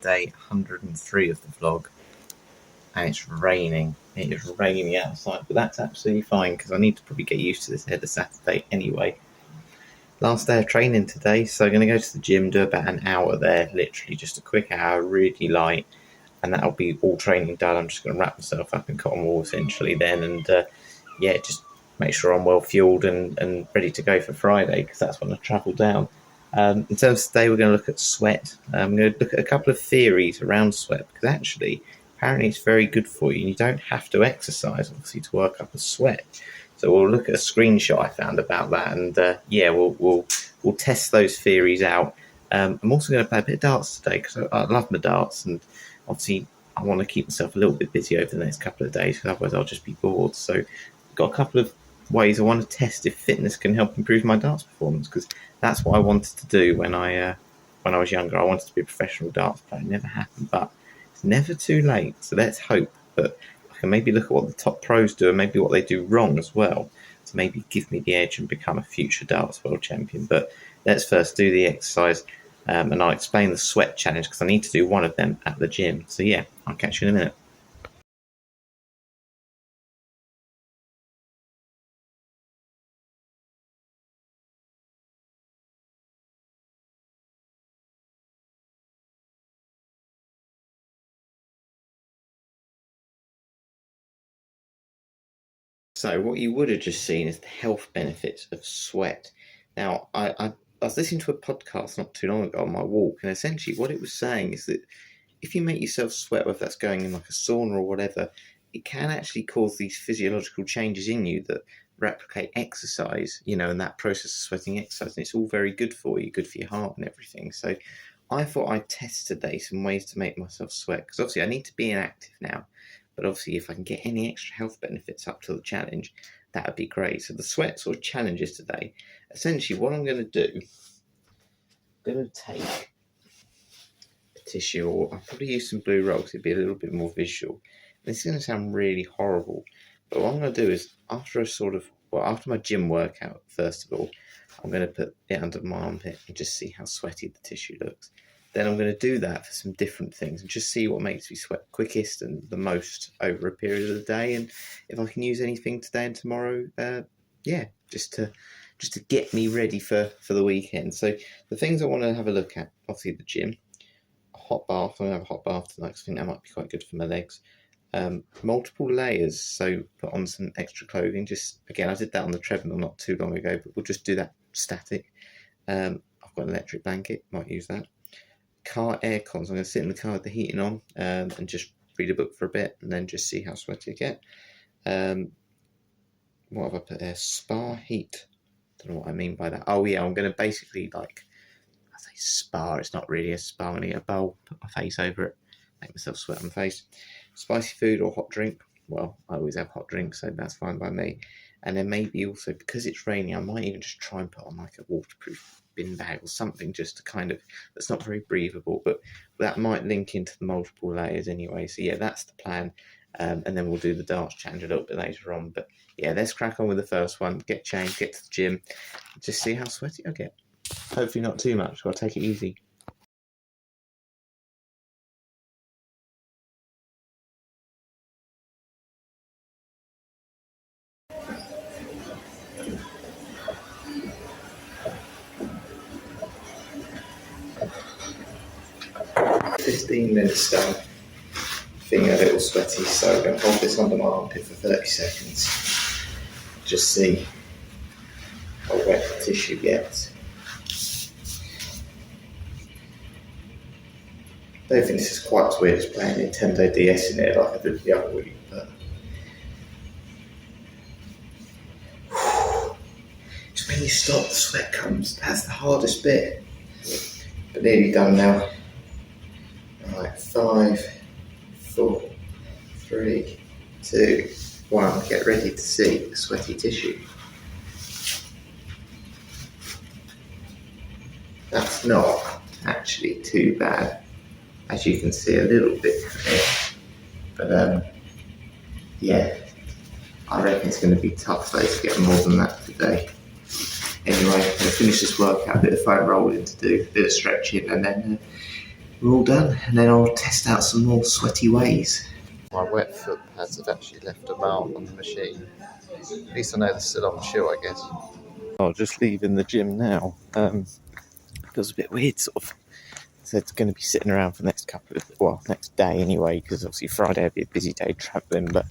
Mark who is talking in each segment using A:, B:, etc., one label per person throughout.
A: Day 103 of the vlog, and it's raining. It is raining outside, but that's absolutely fine because I need to probably get used to this ahead of Saturday anyway. Last day of training today, so I'm going to go to the gym, do about an hour there, literally just a quick hour, really light, and that'll be all training done. I'm just going to wrap myself up in cotton wool essentially then, and just make sure I'm well fueled and ready to go for Friday because that's when I travel down. In terms of today, we're going to look at sweat. I'm going to look at a couple of theories around sweat because actually, apparently it's very good for you. You don't have to exercise, obviously, to work up a sweat. So we'll look at a screenshot I found about that, and we'll test those theories out. I'm also going to play a bit of darts today because I love my darts, and obviously I want to keep myself a little bit busy over the next couple of days because otherwise I'll just be bored. So I've got a couple of ways I want to test if fitness can help improve my darts performance because that's what I wanted to do when I was younger. I wanted to be a professional darts player. It never happened, but it's never too late. So let's hope that I can maybe look at what the top pros do and maybe what they do wrong as well to maybe give me the edge and become a future darts world champion. But let's first do the exercise and I'll explain the sweat challenge because I need to do one of them at the gym. So yeah, I'll catch you in a minute. So what you would have just seen is the health benefits of sweat. Now, I was listening to a podcast not too long ago on my walk, and essentially what it was saying is that if you make yourself sweat, whether that's going in like a sauna or whatever, it can actually cause these physiological changes in you that replicate exercise, and that process of sweating exercise. And it's all very good for you, good for your heart and everything. So I thought I'd test today some ways to make myself sweat because obviously I need to be inactive now. But obviously, if I can get any extra health benefits up to the challenge, that would be great. So the sweat sort of challenges today. Essentially, what I'm going to do, I'm going to take a tissue, or I'll probably use some blue rolls. It'd be a little bit more visual. This is going to sound really horrible, but what I'm going to do is after my gym workout, first of all, I'm going to put it under my armpit and just see how sweaty the tissue looks. Then I'm going to do that for some different things and just see what makes me sweat quickest and the most over a period of the day. And if I can use anything today and tomorrow, just to get me ready for the weekend. So the things I want to have a look at, obviously the gym, a hot bath. I'm going to have a hot bath tonight because I think that might be quite good for my legs. Multiple layers, so put on some extra clothing. Just again, I did that on the treadmill not too long ago, but we'll just do that static. I've got an electric blanket, might use that. Car air cons. I'm going to sit in the car with the heating on and just read a book for a bit and then just see how sweaty I get. What have I put there? Spa heat. Don't know what I mean by that. Oh yeah, I'm going to basically I say spa. It's not really a spa. I'm going to get a bowl, put my face over it, make myself sweat on my face. Spicy food or hot drink. Well, I always have hot drinks, so that's fine by me. And then maybe also, because it's raining, I might even just try and put on like a waterproof bin bag or something just to kind of, that's not very breathable, but that might link into the multiple layers anyway. So yeah, that's the plan. And then we'll do the darts challenge a little bit later on. But yeah, let's crack on with the first one. Get changed, get to the gym, just see how sweaty I get. Hopefully not too much, so I'll take it easy. $15 done, feeling a little sweaty, so I'm going to hold this under my armpit for 30 seconds. Just see how wet the tissue gets. I don't think this is quite as weird as playing Nintendo DS in it like I did the other week, but it's when you stop the sweat comes, that's the hardest bit. But nearly done now. Right, 5, 4, 3, 2, 1. Get ready to see the sweaty tissue. That's not actually too bad. As you can see, a little bit here. But yeah, I reckon it's going to be tough though to get more than that today. Anyway, I'm going to finish this workout, a bit of foam rolling to do, a bit of stretching, and then we're all done, and then I'll test out some more sweaty ways. My wet foot pads have actually left a mark on the machine. At least I know they're still on the shoe, I guess. I'll just leaving the gym now. Feels a bit weird, sort of. So it's going to be sitting around for the next day anyway, because obviously Friday will be a busy day travelling. But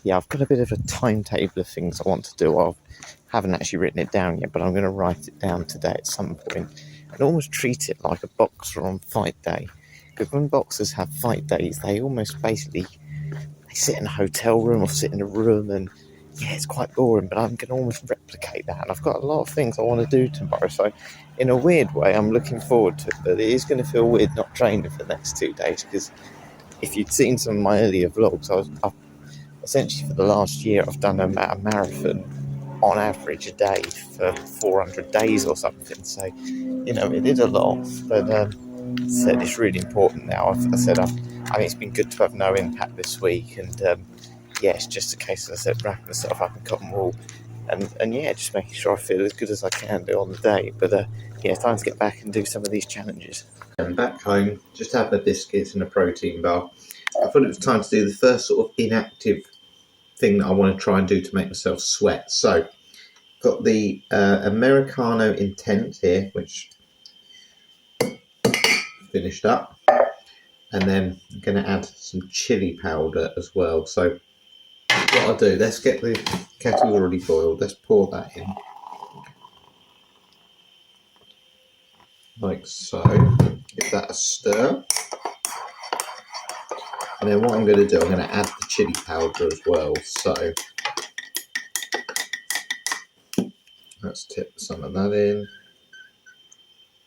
A: yeah, I've got a bit of a timetable of things I want to do. I haven't actually written it down yet, but I'm going to write it down today at some point and almost treat it like a boxer on fight day. Because when boxers have fight days, they almost basically they sit in a hotel room or sit in a room, and yeah, it's quite boring, but I'm going to almost replicate that. And I've got a lot of things I want to do tomorrow, so in a weird way, I'm looking forward to it. But it is going to feel weird not training for the next 2 days, because if you'd seen some of my earlier vlogs, I've essentially for the last year, I've done a marathon on average a day for 400 days or something. So, you know, it is a lot, but as I said, it's really important now. I think it's been good to have no impact this week, and yeah, it's just a case, as I said, wrapping myself up in cotton wool, and yeah, just making sure I feel as good as I can do on the day. But yeah, it's time to get back and do some of these challenges. I'm back home, just had my biscuits and a protein bar. I thought it was time to do the first sort of inactive thing that I want to try and do to make myself sweat. So, got the Americano Intense here, which finished up, and then I'm going to add some chili powder as well. So what I'll do, let's get the kettle already boiled, let's pour that in like so, give that a stir, and then what I'm going to do, I'm going to add the chili powder as well. So let's tip some of that in.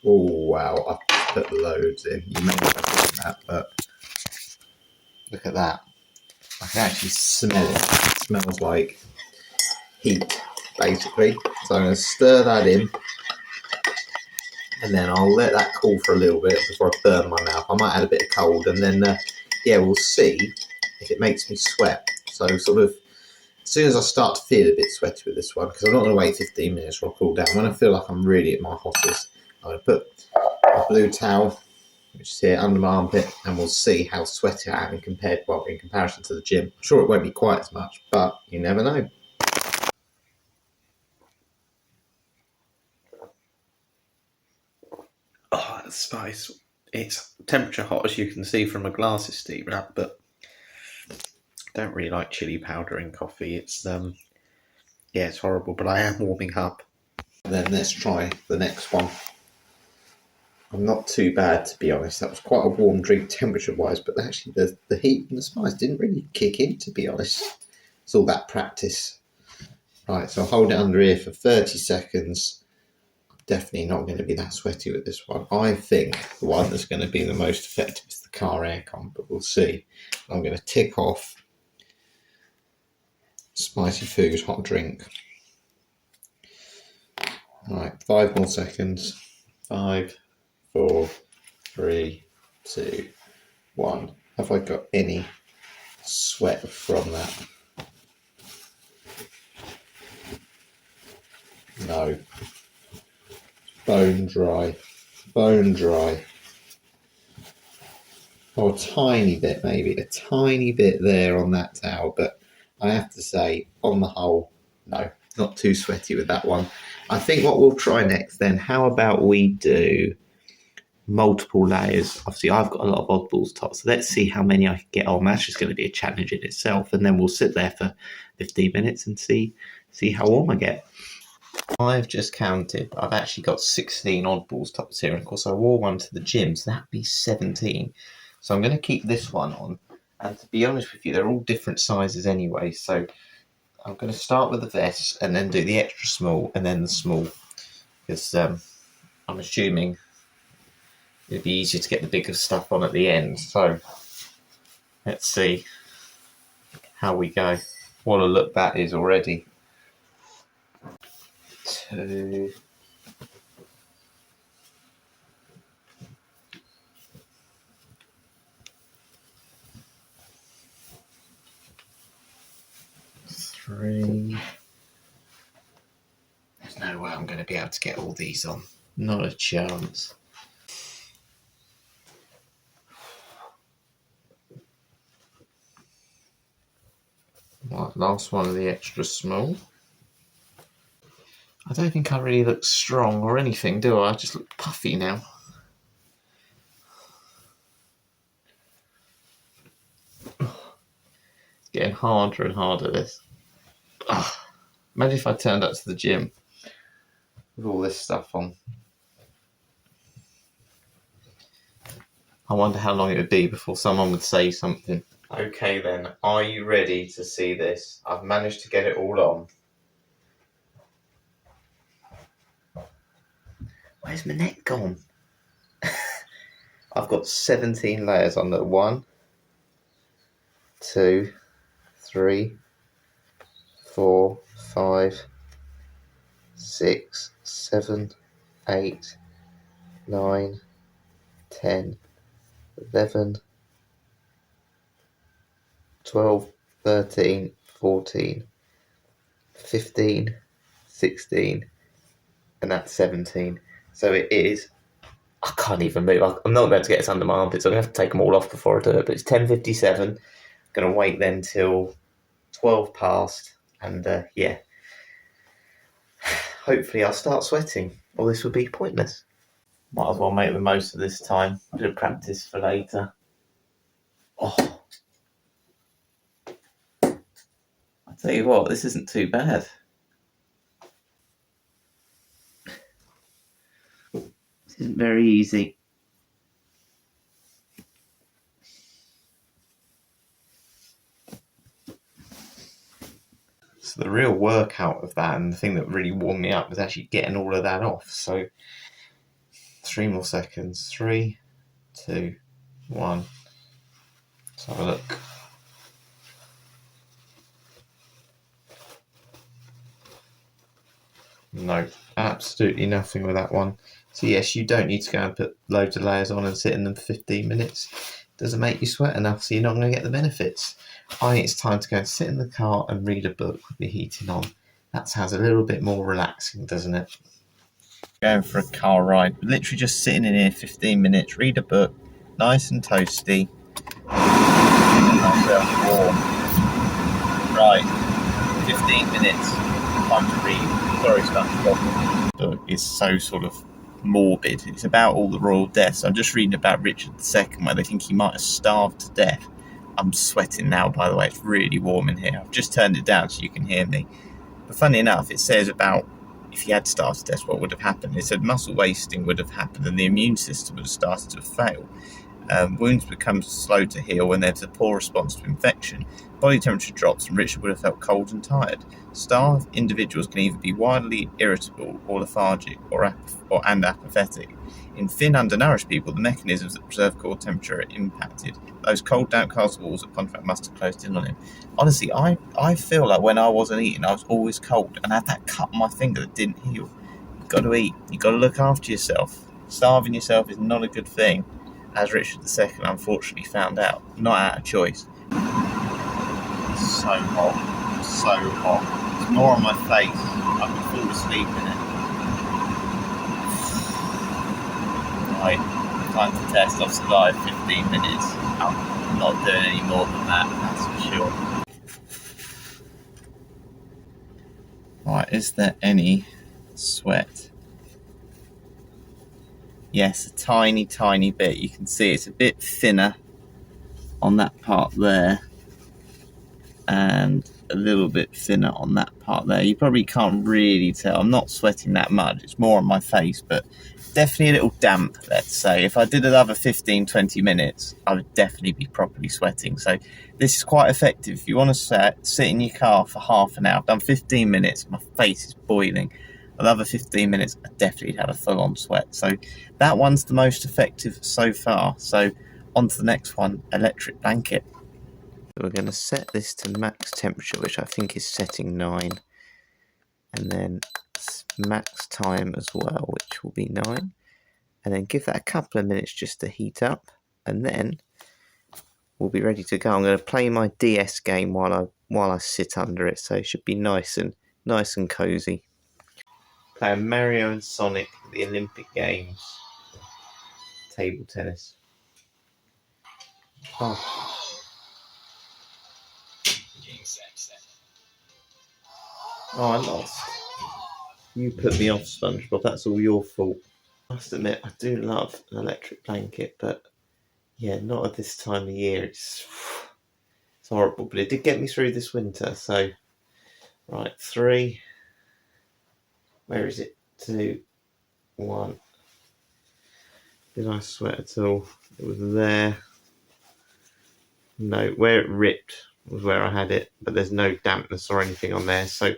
A: Oh wow, I've put loads in. You may not have seen that, but look at that. I can actually smell it. It smells like heat, basically. So I'm going to stir that in, and then I'll let that cool for a little bit before I burn my mouth. I might add a bit of cold, and then yeah, we'll see if it makes me sweat. So sort of as soon as I start to feel a bit sweaty with this one, because I'm not going to wait 15 minutes for it to cool down. When I feel like I'm really at my hottest, I'm going to put a blue towel, which is here under my armpit, and we'll see how sweaty I am in comparison to the gym. I'm sure it won't be quite as much, but you never know. Oh, that's spice. It's temperature hot, as you can see from my glasses steaming up, but I don't really like chili powder in coffee. It's yeah, it's horrible, but I am warming up. And then let's try the next one. I'm not too bad, to be honest. That was quite a warm drink temperature-wise, but actually the heat and the spice didn't really kick in, to be honest. It's all that practice. Right, so I'll hold it under here for 30 seconds. Definitely not going to be that sweaty with this one. I think the one that's going to be the most effective is the car aircon, but we'll see. I'm going to tick off spicy food, hot drink. All right, 5 more seconds. 5, 4, 3, 2, 1. Have I got any sweat from that? No. Bone dry. Bone dry. Oh, a tiny bit maybe. A tiny bit there on that towel, but I have to say, on the whole, no. Not too sweaty with that one. I think what we'll try next then, how about we do multiple layers? Obviously, I've got a lot of oddballs top, so let's see how many I can get on. That's just going to be a challenge in itself, and then we'll sit there for 15 minutes and see how warm I get. I've just counted. I've actually got 16 oddballs tops here, and of course I wore one to the gym, so that'd be 17. So I'm going to keep this one on, and to be honest with you, they're all different sizes anyway, so I'm going to start with the vest and then do the extra small and then the small, because I'm assuming it'd be easier to get the bigger stuff on at the end. So let's see how we go. What a look that is already. 2, 3. There's no way I'm going to be able to get all these on. Not a chance. Right, last one of the extra small. I don't think I really look strong or anything, do I? I just look puffy now. It's getting harder and harder, this. Imagine if I turned up to the gym with all this stuff on. I wonder how long it would be before someone would say something. Okay then, are you ready to see this? I've managed to get it all on. Where's my neck gone? I've got 17 layers on that. 1, 2, 3, 4, 5, 6, 7, 8, 9, 10, 11, 12, 13, 14, 15, 16, and that's 17. So it is, I can't even move. I'm not about to get this under my armpits. I'm going to have to take them all off before I do it. But it's 10:57. I'm going to wait then till 12 past. And yeah, hopefully I'll start sweating, or this will be pointless. Might as well make the most of this time. A bit of practice for later. Oh, I tell you what, this isn't too bad. This isn't very easy. So the real workout of that, and the thing that really warmed me up, was actually getting all of that off. So 3 more seconds. 3, 2, 1. Let's have a look. No, absolutely nothing with that one. So yes, you don't need to go and put loads of layers on and sit in them for 15 minutes. It doesn't make you sweat enough, so you're not going to get the benefits. I think it's time to go and sit in the car and read a book with the heating on. That sounds a little bit more relaxing, doesn't it? Going for a car ride, literally just sitting in here 15 minutes, read a book, nice and toasty. Myself warm. Right, 15 minutes, time to read. Sorry, SpongeBob. The book is so sort of morbid. It's about all the royal deaths. I'm just reading about Richard II, where they think he might have starved to death. I'm sweating now, by the way. It's really warm in here. I've just turned it down so you can hear me. But funny enough, it says about if he had starved to death, what would have happened. It said muscle wasting would have happened and the immune system would have started to fail. Wounds become slow to heal when there's a poor response to infection. Body temperature drops and Richard would have felt cold and tired. Starved individuals can either be wildly irritable or lethargic and apathetic. In thin, undernourished people, the mechanisms that preserve core temperature are impacted. Those cold, damp castle walls at Pontefract must have closed in on him. Honestly, I feel like when I wasn't eating, I was always cold and I had that cut on my finger that didn't heal. You've got to eat. You've got to look after yourself. Starving yourself is not a good thing, as Richard II unfortunately found out, not out of choice. It's so hot, so hot. It's more on my face. I could fall asleep in it. Right, time to test. I've survived 15 minutes. I'm not doing any more than that, that's for sure. Right, is there any sweat? Yes, a tiny, tiny bit. You can see it's a bit thinner on that part there and a little bit thinner on that part there. You probably can't really tell. I'm not sweating that much. It's more on my face, but definitely a little damp, let's say. If I did another 15-20 minutes, I would definitely be properly sweating. So this is quite effective. If you want to sit in your car for half an hour, I've done 15 minutes, my face is boiling. Another 15 minutes, I definitely have a full-on sweat. So that one's the most effective so far. So on to the next one, electric blanket. So we're going to set this to max temperature, which I think is setting 9. And then max time as well, which will be 9. And then give that a couple of minutes just to heat up. And then we'll be ready to go. I'm going to play my DS game while I sit under it. So it should be nice and cozy. Playing Mario and Sonic at the Olympic Games. Table tennis. Oh. Oh, I lost. You put me off, SpongeBob. That's all your fault. I must admit, I do love an electric blanket, but yeah, not at this time of year. It's horrible, but it did get me through this winter. So, right, 3. Where is it? 2, 1. Did I sweat at all? It was there. No, where it ripped was where I had it, but there's no dampness or anything on there. So,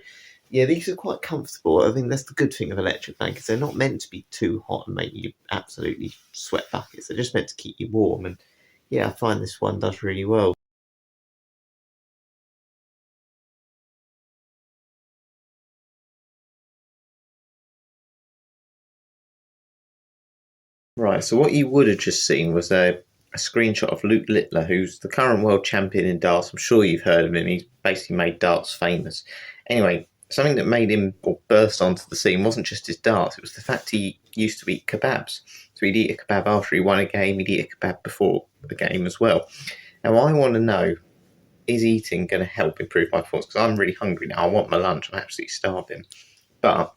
A: yeah, these are quite comfortable. I think that's the good thing of electric blankets. They're not meant to be too hot and make you absolutely sweat buckets. They're just meant to keep you warm. And yeah, I find this one does really well. Right, so what you would have just seen was a screenshot of Luke Littler, who's the current world champion in darts. I'm sure you've heard of him. He's basically made darts famous. Anyway, something that made him burst onto the scene wasn't just his darts, it was the fact he used to eat kebabs. So he'd eat a kebab after he won a game, he'd eat a kebab before the game as well. Now, I want to know, is eating going to help improve my performance? Because I'm really hungry now. I want my lunch. I'm absolutely starving. But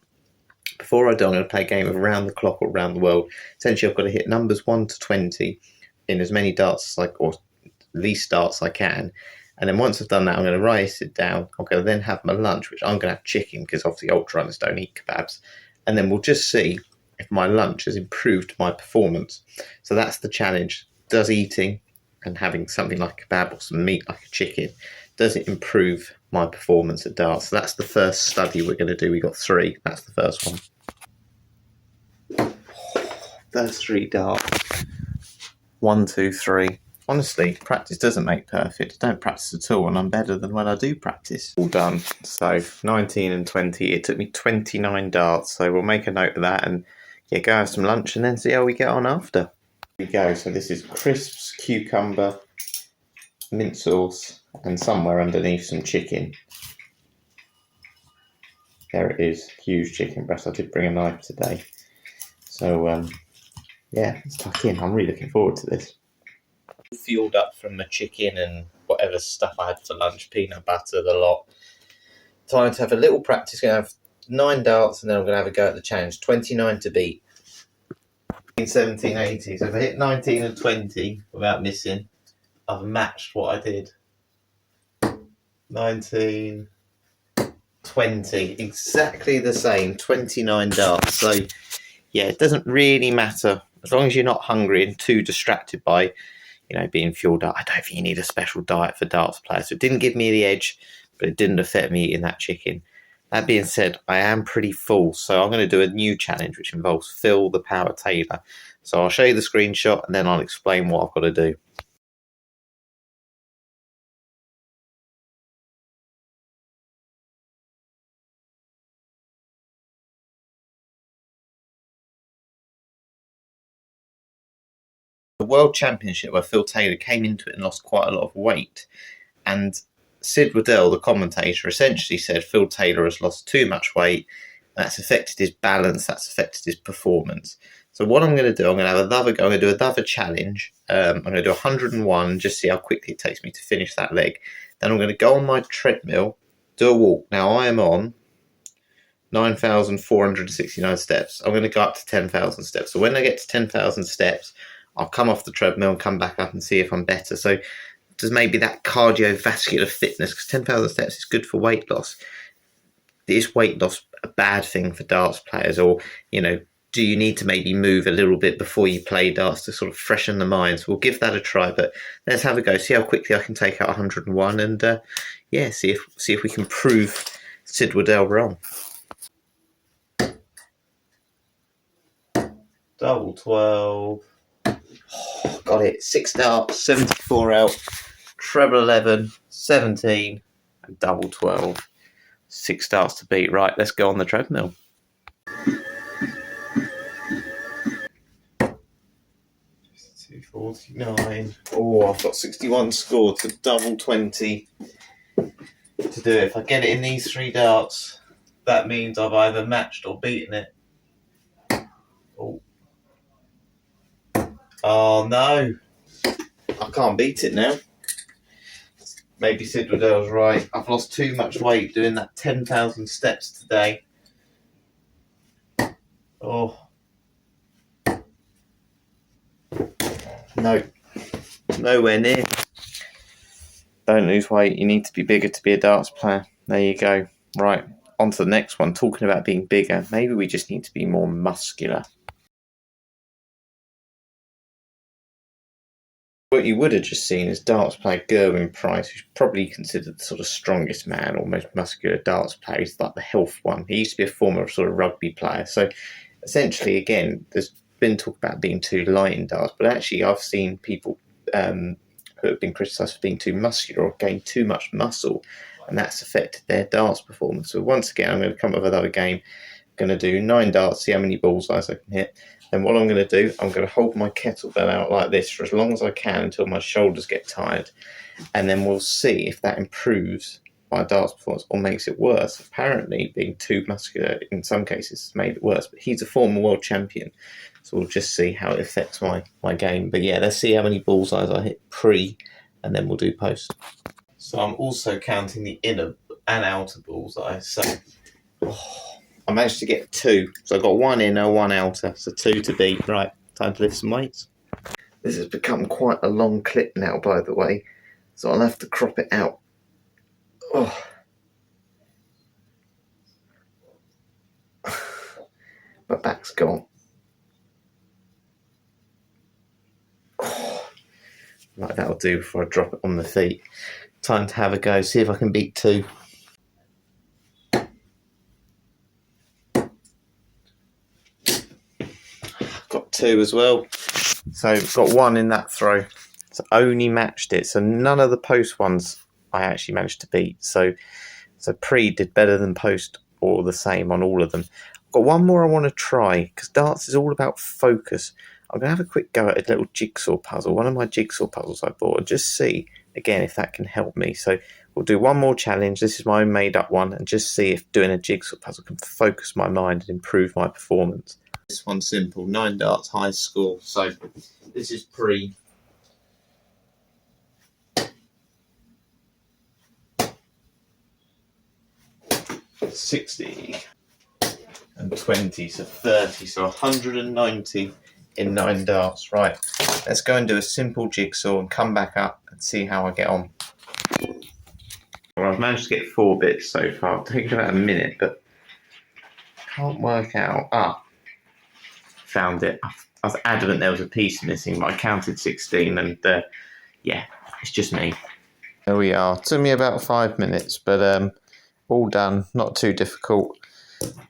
A: before I do, I'm going to play a game of round the clock or round the world. Essentially, I've got to hit numbers 1 to 20 in as many darts as or least darts I can. And then once I've done that, I'm going to write it down. I'm going to then have my lunch, which I'm going to have chicken because obviously ultra runners don't eat kebabs. And then we'll just see if my lunch has improved my performance. So that's the challenge. Does eating and having something like a kebab or some meat like a chicken, does it improve my performance at darts? So that's the first study we're going to do. We got 3. That's the first one. First 3 darts. 1, 2, 3. Honestly, practice doesn't make perfect. I don't practice at all, and I'm better than when I do practice. All done. So 19 and 20. It took me 29 darts. So we'll make a note of that and yeah, go have some lunch and then see how we get on after. Here we go. So this is crisps, cucumber, mint sauce, and somewhere underneath some chicken. There it is. Huge chicken breast. I did bring a knife today. So yeah, let's tuck in. I'm really looking forward to this. Fueled up from the chicken and whatever stuff I had for lunch, peanut butter, the lot. Time to have a little practice. Going to have 9 darts and then I'm going to have a go at the challenge. 29 to beat. In 1780. So if I hit 19 and 20 without missing, I've matched what I did. 19, 20. Exactly the same. 29 darts. So yeah, it doesn't really matter. As long as you're not hungry and too distracted by being fueled up. I don't think you need a special diet for darts players. So it didn't give me the edge, but it didn't affect me eating that chicken. That being said, I am pretty full, so I'm going to do a new challenge which involves Phil the Power Taylor. So I'll show you the screenshot and then I'll explain what I've got to do. The World Championship where Phil Taylor came into it and lost quite a lot of weight. And Sid Waddell, the commentator, essentially said Phil Taylor has lost too much weight. That's affected his balance. That's affected his performance. So what I'm going to do, I'm going to have another go. I'm going to do another challenge. I'm going to do 101, just see how quickly it takes me to finish that leg. Then I'm going to go on my treadmill, do a walk. Now I am on 9,469 steps. I'm going to go up to 10,000 steps. So when I get to 10,000 steps, I'll come off the treadmill and come back up and see if I'm better. So does maybe that cardiovascular fitness, because 10,000 steps is good for weight loss. Is weight loss a bad thing for darts players? Or, do you need to maybe move a little bit before you play darts to sort of freshen the mind? So we'll give that a try, but let's have a go. See how quickly I can take out 101 and see if we can prove Sid Waddell wrong. Double 12. Oh, got it. 6 darts, 74 out. Treble 11, 17, and double 12. 6 darts to beat. Right, let's go on the treadmill. $249. Oh, I've got 61 scored to double 20 to do it. If I get it in these 3 darts, that means I've either matched or beaten it. Oh no. I can't beat it now. maybe Sid Waddell's right. I've lost too much weight doing that 10,000 steps today. Oh. No. Nowhere near. Don't lose weight. You need to be bigger to be a darts player. There you go. Right. On to the next one. Talking about being bigger. Maybe we just need to be more muscular. What you would have just seen is darts player Gerwyn Price, who's probably considered the sort of strongest man or most muscular darts player. He's like the health one. He used to be a former sort of rugby player. So essentially, again, there's been talk about being too light in darts, but actually I've seen people who have been criticised for being too muscular or gained too much muscle, and that's affected their darts performance. So once again, I'm going to come up with another game. I'm going to do 9 darts, see how many bullseyes I can hit. Then what I'm going to do, I'm going to hold my kettlebell out like this for as long as I can until my shoulders get tired. And then we'll see if that improves my darts performance or makes it worse. Apparently, being too muscular in some cases has made it worse. But he's a former world champion. So we'll just see how it affects my game. But yeah, let's see how many bullseyes I hit pre, and then we'll do post. So I'm also counting the inner and outer bullseye. So... I managed to get 2. So I've got 1 inner, 1 outer. So 2 to beat. Right, time to lift some weights. This has become quite a long clip now, by the way. So I'll have to crop it out. Oh. My back's gone. Oh. Right, that'll do before I drop it on the feet. Time to have a go, see if I can beat 2. Got 2 as well. So got 1 in that throw. So only matched it. So none of the post ones I actually managed to beat. So pre did better than post or the same on all of them. I've got 1 more I want to try because darts is all about focus. I'm going to have a quick go at a little jigsaw puzzle. One of my jigsaw puzzles I bought, and just see again if that can help me. So we'll do 1 more challenge. This is my own made up one, and just see if doing a jigsaw puzzle can focus my mind and improve my performance. This one's simple, 9 darts, high score. So this is pre. $60 and 20, so 30, so 190 in 9 darts. Right, let's go and do a simple jigsaw and come back up and see how I get on. Well, I've managed to get 4 bits so far. It's taken about a minute, but can't work out. Found it. I was adamant there was a piece missing, but I counted 16, and yeah, it's just me. There we are. Took me about 5 minutes, but all done. Not too difficult.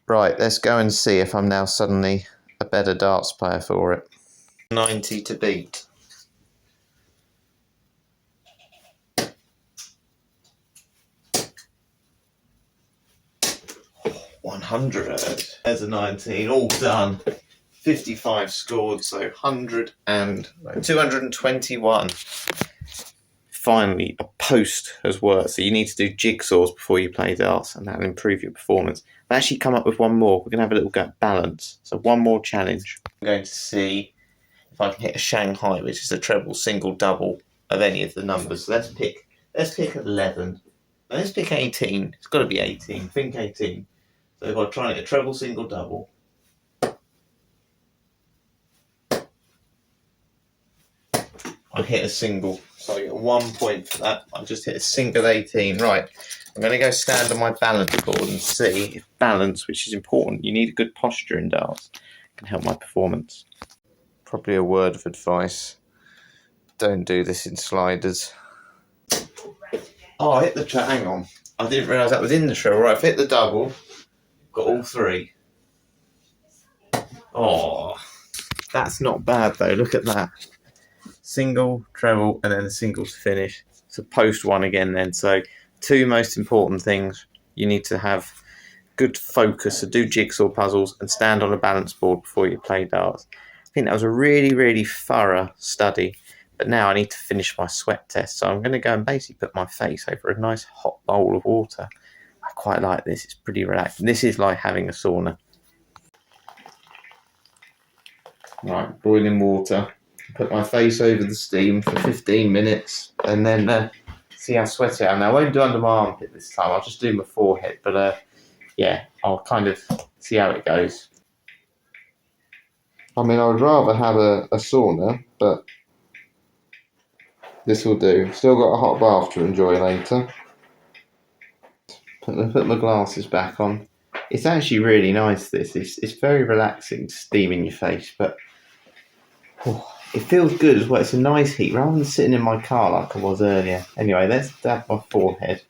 A: Right, let's go and see if I'm now suddenly a better darts player for it. 90 to beat. $100. There's a 19. All done. 55 scored, so 221. Finally, a post has worked. So you need to do jigsaws before you play darts, and that'll improve your performance. I've actually come up with 1 more. We're going to have a little go at balance. So 1 more challenge. I'm going to see if I can hit a Shanghai, which is a treble, single, double of any of the numbers. So let's pick 11. Now let's pick 18. It's got to be 18. Think 18. So if I try and hit a treble, single, double. I hit a single, so I get 1 point for that. I just hit a single 18. Right, I'm going to go stand on my balance board and see if balance, which is important, you need a good posture in darts, can help my performance. Probably a word of advice. Don't do this in sliders. Oh, I hit the trail. Hang on. I didn't realise that was in the trail. Right, I've hit the double. Got all 3. Oh, that's not bad though. Look at that. Single, treble, and then a single to finish. So post 1 again then. So 2 most important things. You need to have good focus, so do jigsaw puzzles and stand on a balance board before you play darts. I think that was a really, really thorough study. But now I need to finish my sweat test. So I'm going to go and basically put my face over a nice hot bowl of water. I quite like this. It's pretty relaxing. This is like having a sauna. Right, boiling water. Put my face over the steam for 15 minutes and then see how sweaty I am. Now, I won't do under my armpit this time. I'll just do my forehead. But yeah, I'll kind of see how it goes. I mean, I would rather have a sauna, but this will do. Still got a hot bath to enjoy later. Put my glasses back on. It's actually really nice, this. It's very relaxing, steaming your face, but it feels good as well. It's a nice heat, rather than sitting in my car like I was earlier. Anyway, let's dab my forehead.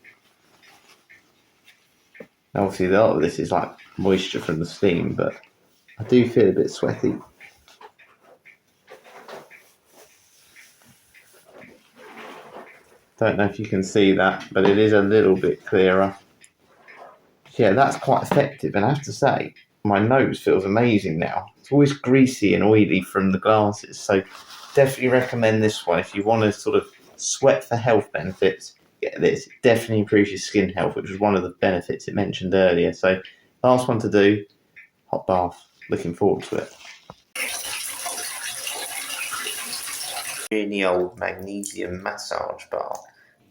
A: Obviously, a lot of this is like moisture from the steam, but I do feel a bit sweaty. Don't know if you can see that, but it is a little bit clearer. Yeah, that's quite effective, and I have to say, my nose feels amazing now. It's always greasy and oily from the glasses, so definitely recommend this one if you want to sort of sweat for health benefits. Get this, it definitely improves your skin health, which was one of the benefits it mentioned earlier. So, last one to do, hot bath. Looking forward to it. Really old magnesium massage bar,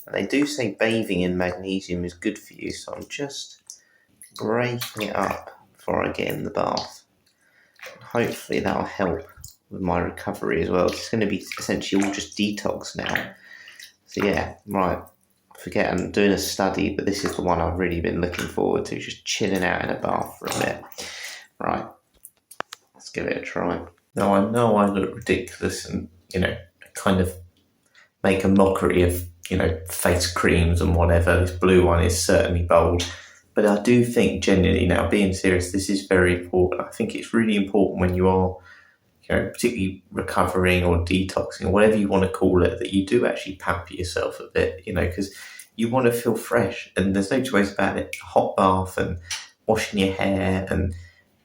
A: and they do say bathing in magnesium is good for you, so I'm just breaking it up before I get in the bath. Hopefully that'll help with my recovery as well. It's going to be essentially all just detox now. So yeah, right. Forget I'm doing a study, but this is the one I've really been looking forward to, just chilling out in a bath for a bit. Right, let's give it a try. Now I know I look ridiculous and, kind of make a mockery of, face creams and whatever. This blue one is certainly bold. But I do think, genuinely, now being serious, this is very important. I think it's really important when you are, particularly recovering or detoxing or whatever you want to call it, that you do actually pamper yourself a bit, because you want to feel fresh. And there's no two ways about it. A hot bath and washing your hair and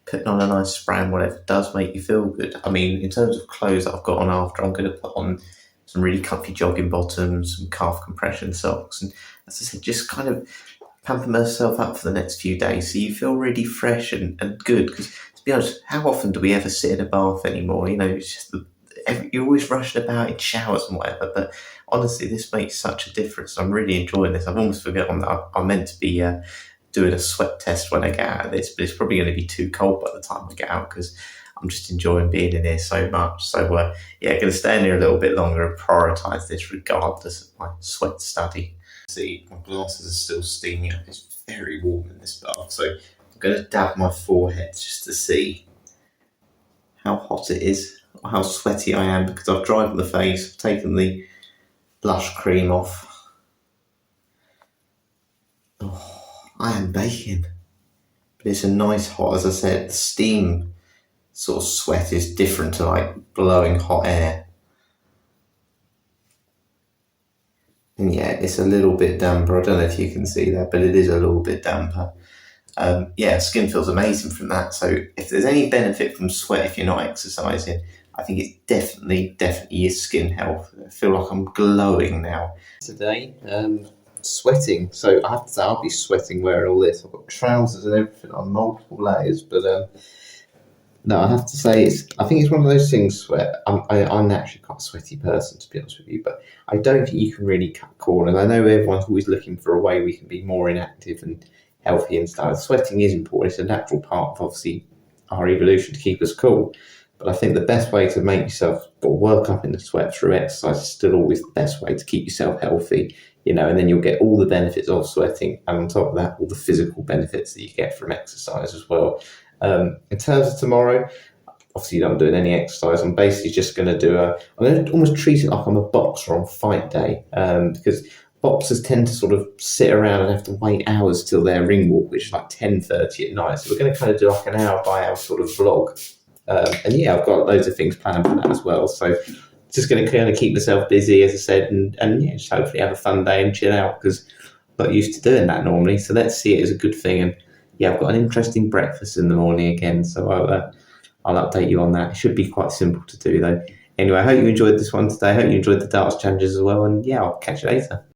A: putting on a nice spray and whatever does make you feel good. I mean, in terms of clothes that I've got on after, I'm going to put on some really comfy jogging bottoms, some calf compression socks, and as I said, just kind of pamper myself up for the next few days so you feel really fresh and good. Because to be honest, how often do we ever sit in a bath anymore? It's just you're always rushing about in showers and whatever, but honestly, this makes such a difference. I'm really enjoying this. I've almost forgotten that I'm meant to be doing a sweat test when I get out of this, but it's probably going to be too cold by the time I get out because I'm just enjoying being in here so much. So yeah, going to stay in here a little bit longer and prioritise this regardless of my sweat study. See, my glasses are still steaming up. It's very warm in this bath, so I'm going to dab my forehead just to see how hot it is or how sweaty I am, because I've dried my face, I've taken the blush cream off. Oh, I am baking, but it's a nice hot. As I said, the steam sort of sweat is different to like blowing hot air. And yeah, it's a little bit damper. I don't know if you can see that, but it is a little bit damper. Yeah, skin feels amazing from that. So if there's any benefit from sweat if you're not exercising, I think it's definitely your skin health. I feel like I'm glowing now. Today, sweating. So I have to say, I'll be sweating wearing all this. I've got trousers and everything on multiple layers, but no, I have to say, I think it's one of those things where I'm naturally quite a sweaty person, to be honest with you, but I don't think you can really cut corners. I know everyone's always looking for a way we can be more inactive and healthy and stuff. Sweating is important. It's a natural part of, obviously, our evolution to keep us cool. But I think the best way to make yourself or work up in the sweat through exercise is still always the best way to keep yourself healthy, and then you'll get all the benefits of sweating, and on top of that, all the physical benefits that you get from exercise as well. In terms of tomorrow, obviously I'm not doing any exercise. I'm basically just going to I'm going to almost treat it like I'm a boxer on fight day, because boxers tend to sort of sit around and have to wait hours till their ring walk, which is like 10:30 at night. So we're going to kind of do like an hour by hour sort of vlog. And yeah, I've got loads of things planned for that as well. So just going to kind of keep myself busy, as I said, and yeah, just hopefully have a fun day and chill out, because I'm not used to doing that normally. So let's see it as a good thing. And yeah, I've got an interesting breakfast in the morning again, so I'll update you on that. It should be quite simple to do though. Anyway, I hope you enjoyed this one today. I hope you enjoyed the darts challenges as well, and yeah, I'll catch you later.